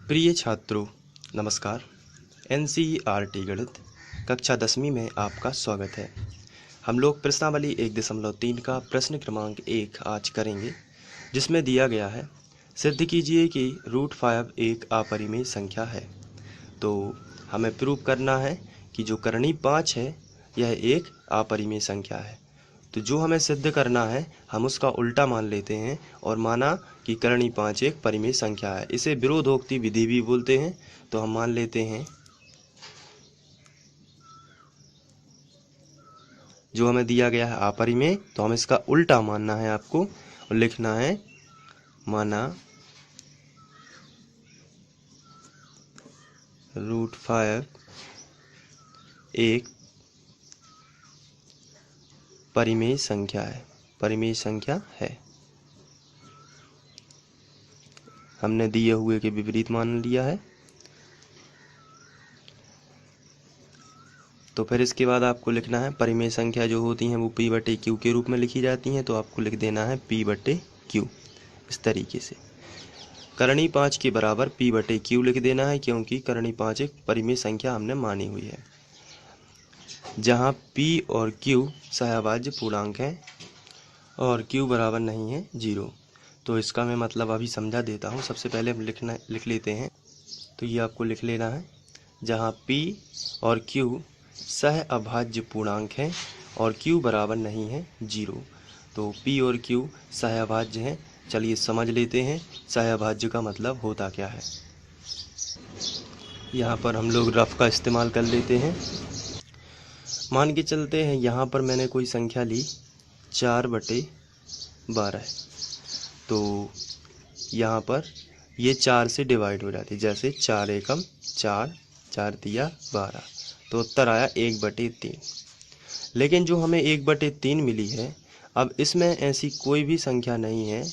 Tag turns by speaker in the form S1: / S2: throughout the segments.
S1: प्रिय छात्रों, नमस्कार। एनसीईआरटी गणित कक्षा 10वीं में आपका स्वागत है। हम लोग प्रश्नावली 1.3 का प्रश्न क्रमांक 1 आज करेंगे, जिसमें दिया गया है सिद्ध कीजिए कि √5 एक अपरिमेय संख्या है। तो हमें प्रूव करना है कि जो करनी 5 है यह एक अपरिमेय संख्या है। तो जो हमें सिद्ध करना है हम उसका उल्टा मान लेते हैं और माना कि करनी 5 एक परिमेय संख्या है। इसे विरोधोक्ति विधि भी बोलते हैं। तो हम मान लेते हैं जो हमें दिया गया है अपरिमेय, तो हम इसका उल्टा मानना है आपको और लिखना है माना √5 एक परिमेय संख्या है। परिमेय संख्या है। हमने दिए हुए के विपरीत मान लिया है। तो फिर इसके बाद आपको लिखना है परिमेय संख्या जो होती हैं वो P/Q के रूप में लिखी जाती हैं। तो आपको लिख देना है P/Q इस तरीके से। करनी 5 के बराबर P/Q लिख देना है, क्योंकि करनी 5 एक परिमेय संख्या हमने मानी हुई है, जहाँ P और Q सहअभाज्य पूर्णांक हैं और Q बराबर नहीं है 0। तो इसका मैं मतलब अभी समझा देता हूँ। सबसे पहले हम लिख लेते हैं। तो ये आपको लिख लेना है, जहाँ P और Q सहअभाज्य पूर्णांक हैं और Q बराबर नहीं है 0। तो P और Q सहअभाज्य हैं। चलिए समझ लेते हैं सहअभाज्य का मतलब होता क्या है। यहाँ पर हम लोग रफ का इस्तेमाल कर लेते हैं। मान के चलते हैं यहाँ पर मैंने कोई संख्या ली 4/12। तो यहाँ पर ये 4 से डिवाइड हो जाती है, जैसे 4 एकम 4, 4 तिया 12। तो उत्तर आया 1/3। लेकिन जो हमें 1/3 मिली है, अब इसमें ऐसी कोई भी संख्या नहीं है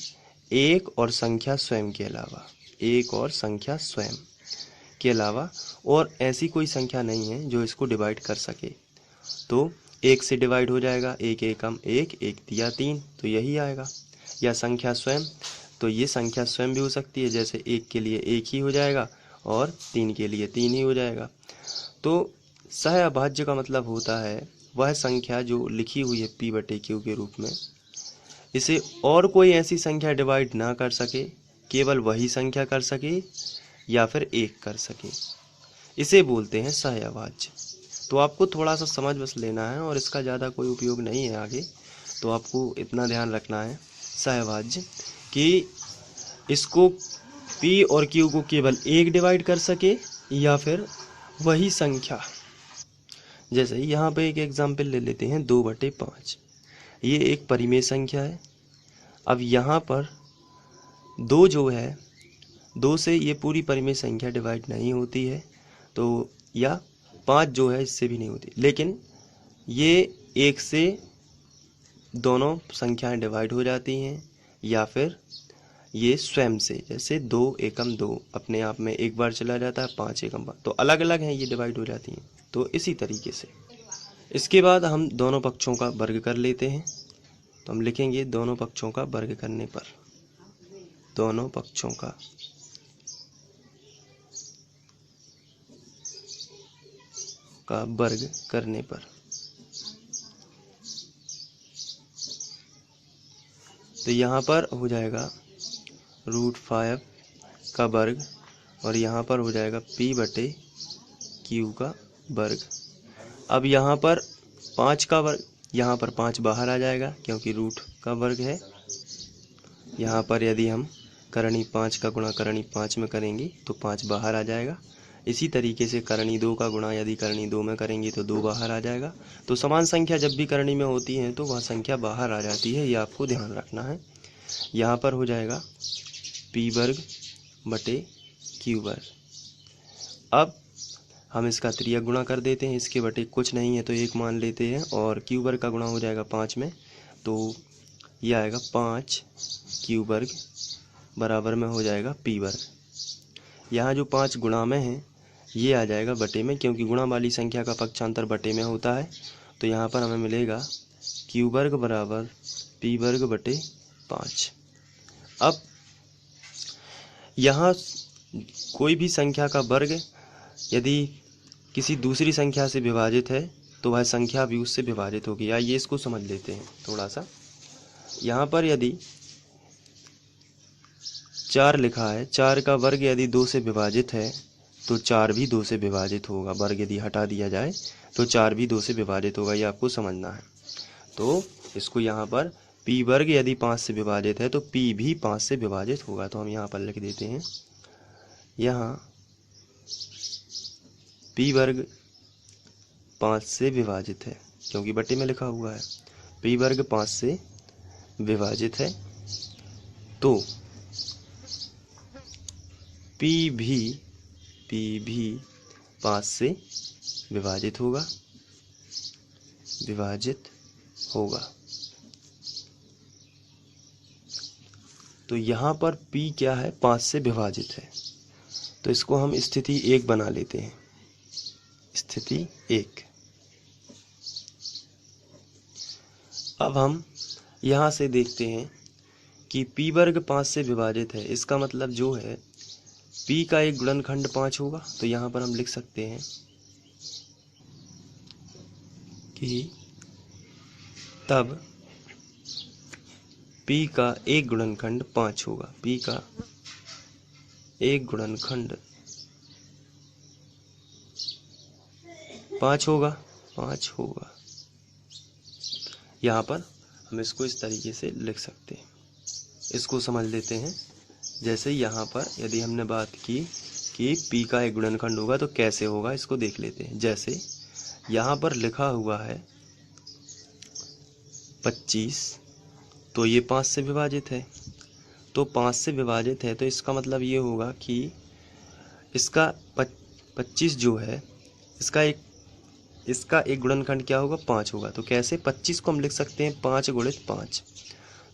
S1: एक और संख्या स्वयं के अलावा, एक और संख्या स्वयं के अलावा और ऐसी कोई संख्या नहीं है जो इसको डिवाइड कर सके। तो 1 से डिवाइड हो जाएगा, 1 एकम 1, 1 तिया 3, तो यही आएगा। या संख्या स्वयं, तो ये संख्या स्वयं भी हो सकती है, जैसे 1 के लिए 1 ही हो जाएगा और 3 के लिए 3 ही हो जाएगा। तो सहअभाज्य का मतलब होता है वह संख्या जो लिखी हुई है P/Q के रूप में, इसे और कोई ऐसी संख्या डिवाइड ना कर सके, केवल वही संख्या कर सके या फिर एक कर सके, इसे बोलते हैं सहअभाज्य। तो आपको थोड़ा सा समझ बस लेना है और इसका ज़्यादा कोई उपयोग नहीं है आगे। तो आपको इतना ध्यान रखना है सहअभाज्य कि इसको P और Q को केवल एक डिवाइड कर सके या फिर वही संख्या। जैसे यहाँ पे एक एग्जाम्पल ले लेते हैं 2/5। ये एक परिमेय संख्या है। अब यहाँ पर 2 जो है, 2 से ये पूरी परिमेय संख्या डिवाइड नहीं होती है, तो या 5 जो है इससे भी नहीं होती, लेकिन ये 1 से दोनों संख्याएं डिवाइड हो जाती हैं, या फिर ये स्वयं से, जैसे 2 एकम 2 अपने आप में एक बार चला जाता है, 5 एकम 5, तो अलग अलग हैं, ये डिवाइड हो जाती हैं। तो इसी तरीके से इसके बाद हम दोनों पक्षों का वर्ग कर लेते हैं। तो हम लिखेंगे दोनों पक्षों का वर्ग करने पर, दोनों पक्षों का वर्ग करने पर। तो यहाँ पर हो जाएगा √5 का वर्ग और यहाँ पर हो जाएगा P/Q का वर्ग। अब यहाँ पर 5 का वर्ग, यहाँ पर 5 बाहर आ जाएगा क्योंकि रूट का वर्ग है। यहाँ पर यदि हम करनी 5 का गुणा करनी 5 में करेंगे तो 5 बाहर आ जाएगा। इसी तरीके से करनी 2 का गुणा यदि करनी 2 में करेंगे तो 2 बाहर आ जाएगा। तो समान संख्या जब भी करनी में होती है तो वह संख्या बाहर आ जाती है, ये आपको ध्यान रखना है। यहाँ पर हो जाएगा P/Q वर्ग। अब हम इसका त्रियक गुणा कर देते हैं, इसके बटे कुछ नहीं है तो 1 मान लेते हैं और Q वर्ग का गुणा हो जाएगा 5 में, तो यह आएगा 5Q वर्ग बराबर में हो जाएगा P वर्ग। यहाँ जो 5 गुणा में है ये आ जाएगा बटे में, क्योंकि गुणा वाली संख्या का पक्षांतर बटे में होता है। तो यहाँ पर हमें मिलेगा Q वर्ग बराबर P वर्ग बटे 5। अब यहाँ कोई भी संख्या का वर्ग यदि किसी दूसरी संख्या से विभाजित है तो वह संख्या भी उससे विभाजित होगी। आइए इसको समझ लेते हैं थोड़ा सा। यहाँ पर यदि 4 लिखा है, 4 का वर्ग यदि 2 से विभाजित है तो 4 भी 2 से विभाजित होगा। वर्ग यदि हटा दिया जाए तो 4 भी 2 से विभाजित होगा, ये आपको समझना है। तो इसको यहाँ पर p वर्ग यदि 5 से विभाजित है तो p भी 5 से विभाजित होगा। तो हम यहाँ पर लिख देते हैं, यहाँ p वर्ग 5 से विभाजित है, क्योंकि बटे में लिखा हुआ है। p वर्ग 5 से विभाजित है तो p भी 5 से विभाजित होगा। तो यहाँ पर p क्या है, 5 से विभाजित है, तो इसको हम स्थिति 1 बना लेते हैं। स्थिति 1। अब हम यहाँ से देखते हैं कि p वर्ग 5 से विभाजित है, इसका मतलब जो है p का एक गुणनखंड 5 होगा। तो यहाँ पर हम लिख सकते हैं कि तब p का एक गुणनखंड 5 होगा। p का एक गुणनखंड 5 होगा। यहाँ पर हम इसको इस तरीके से लिख सकते हैं। इसको समझ लेते हैं। जैसे यहाँ पर यदि हमने बात की कि p का एक गुणनखंड होगा तो कैसे होगा, इसको देख लेते हैं। जैसे यहाँ पर लिखा हुआ है 25, तो ये 5 से विभाजित है। तो 5 से विभाजित है तो इसका मतलब ये होगा कि इसका 25 जो है इसका एक गुणनखंड क्या होगा, 5 होगा। तो कैसे, 25 को हम लिख सकते हैं 5 गुणित 5।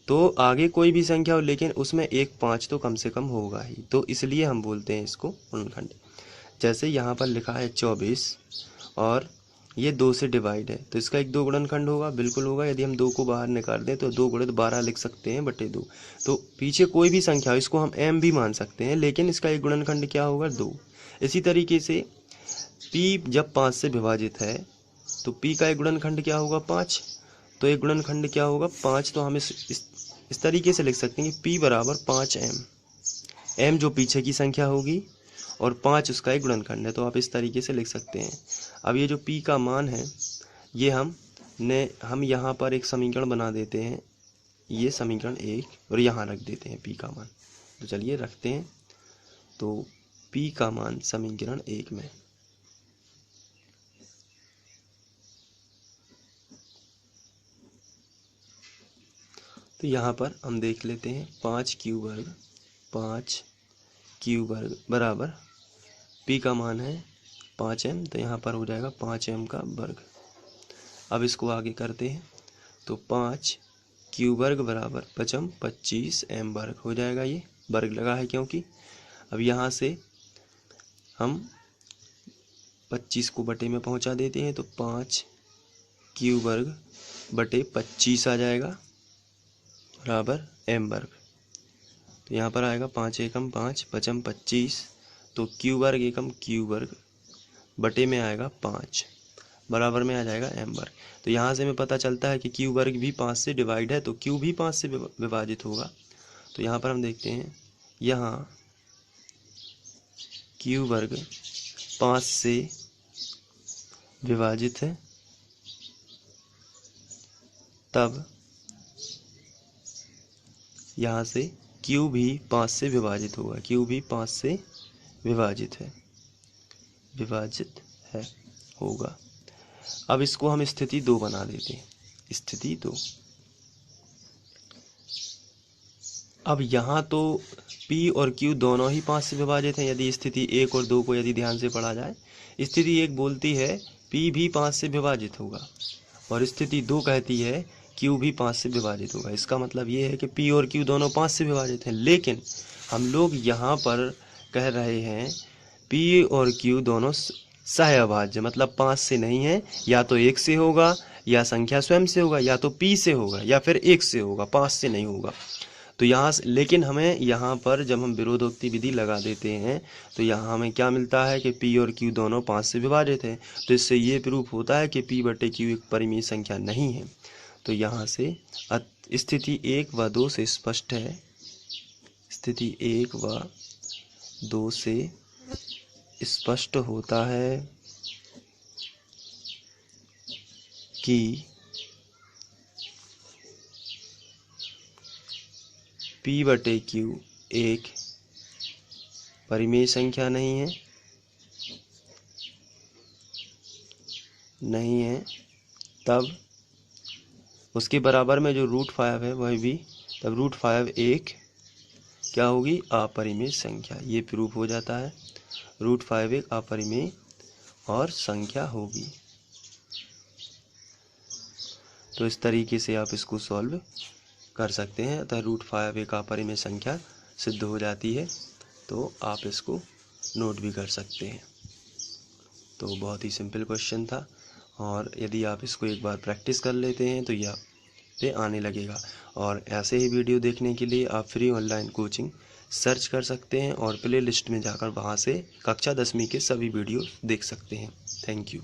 S1: तो आगे कोई भी संख्या हो लेकिन उसमें एक 5 तो कम से कम होगा ही, तो इसलिए हम बोलते हैं इसको गुणनखंड। जैसे यहाँ पर लिखा है 24 और ये 2 से डिवाइड है, तो इसका एक 2 गुणनखंड होगा, बिल्कुल होगा। यदि हम 2 को बाहर निकाल दें तो 2 गुणित 12 लिख सकते हैं बटे 2। तो पीछे कोई भी संख्या हो, इसको हम m भी मान सकते हैं, लेकिन इसका एक गुणनखंड क्या होगा, 2। इसी तरीके से p जब 5 से विभाजित है तो p का एक गुणनखंड क्या होगा, 5। तो एक गुणनखंड क्या होगा, 5। तो हम इस तरीके से लिख सकते हैं कि p बराबर 5m। m जो पीछे की संख्या होगी और 5 उसका एक गुणनखंड है, तो आप इस तरीके से लिख सकते हैं। अब ये जो p का मान है ये हम यहाँ पर एक समीकरण बना देते हैं, ये समीकरण 1, और यहाँ रख देते हैं p का मान। तो चलिए रखते हैं। तो p का मान समीकरण 1 में तो यहाँ पर हम देख लेते हैं 5q वर्ग बराबर p का मान है 5m, तो यहाँ पर हो जाएगा 5m का वर्ग। अब इसको आगे करते हैं तो 5q वर्ग बराबर 25m वर्ग हो जाएगा। ये वर्ग लगा है क्योंकि। अब यहाँ से हम 25 को बटे में पहुँचा देते हैं तो 5q वर्ग बटे 25 आ जाएगा बराबर m वर्ग। तो यहाँ पर आएगा 5 एकम 5, 5m 25, तो q वर्ग एकम q वर्ग बटे में आएगा 5, बराबर में आ जाएगा m वर्ग। तो यहाँ से हमें पता चलता है कि q वर्ग भी 5 से डिवाइड है, तो q भी 5 से विभाजित होगा। तो यहाँ पर हम देखते हैं, यहाँ q वर्ग 5 से विभाजित है, तब यहाँ से q भी 5 से विभाजित होगा। q भी 5 से विभाजित है होगा। अब इसको हम स्थिति 2 बना देते हैं। स्थिति 2। अब यहाँ तो p और q दोनों ही 5 से विभाजित हैं। यदि स्थिति 1 और 2 को यदि ध्यान से पढ़ा जाए, स्थिति 1 बोलती है p भी 5 से विभाजित होगा और स्थिति 2 कहती है q भी 5 से विभाजित होगा। इसका मतलब ये है कि p और q दोनों 5 से विभाजित हैं, लेकिन हम लोग यहाँ पर कह रहे हैं p और q दोनों सहअभाज्य, मतलब 5 से नहीं है। या तो 1 से होगा, या संख्या स्वयं से होगा, या तो p से होगा, या फिर 1 से होगा, 5 से नहीं होगा। तो यहाँ से, लेकिन हमें यहाँ पर जब हम विरोधोक्ति विधि लगा देते हैं तो यहाँ हमें क्या मिलता है कि P और Q दोनों 5 से विभाजित है। तो इससे ये प्रूफ होता है कि P बटे Q एक परिमेय संख्या नहीं है। तो यहाँ से स्थिति 1 व 2 से स्पष्ट है, स्थिति 1 व 2 से स्पष्ट होता है कि P बटे Q एक परिमेय संख्या नहीं है, तब उसके बराबर में जो √5 है वह भी, तब √5 एक क्या होगी, अपरिमेय संख्या। ये प्रूफ हो जाता है, √5 एक अपरिमेय और संख्या होगी। तो इस तरीके से आप इसको सॉल्व कर सकते हैं। अतः √5 एक अपरिमेय संख्या सिद्ध हो जाती है। तो आप इसको नोट भी कर सकते हैं। तो बहुत ही सिंपल क्वेश्चन था, और यदि आप इसको एक बार प्रैक्टिस कर लेते हैं तो यह पे आने लगेगा। और ऐसे ही वीडियो देखने के लिए आप फ्री ऑनलाइन कोचिंग सर्च कर सकते हैं और प्ले लिस्ट में जाकर वहाँ से कक्षा 10वीं के सभी वीडियो देख सकते हैं। Thank you.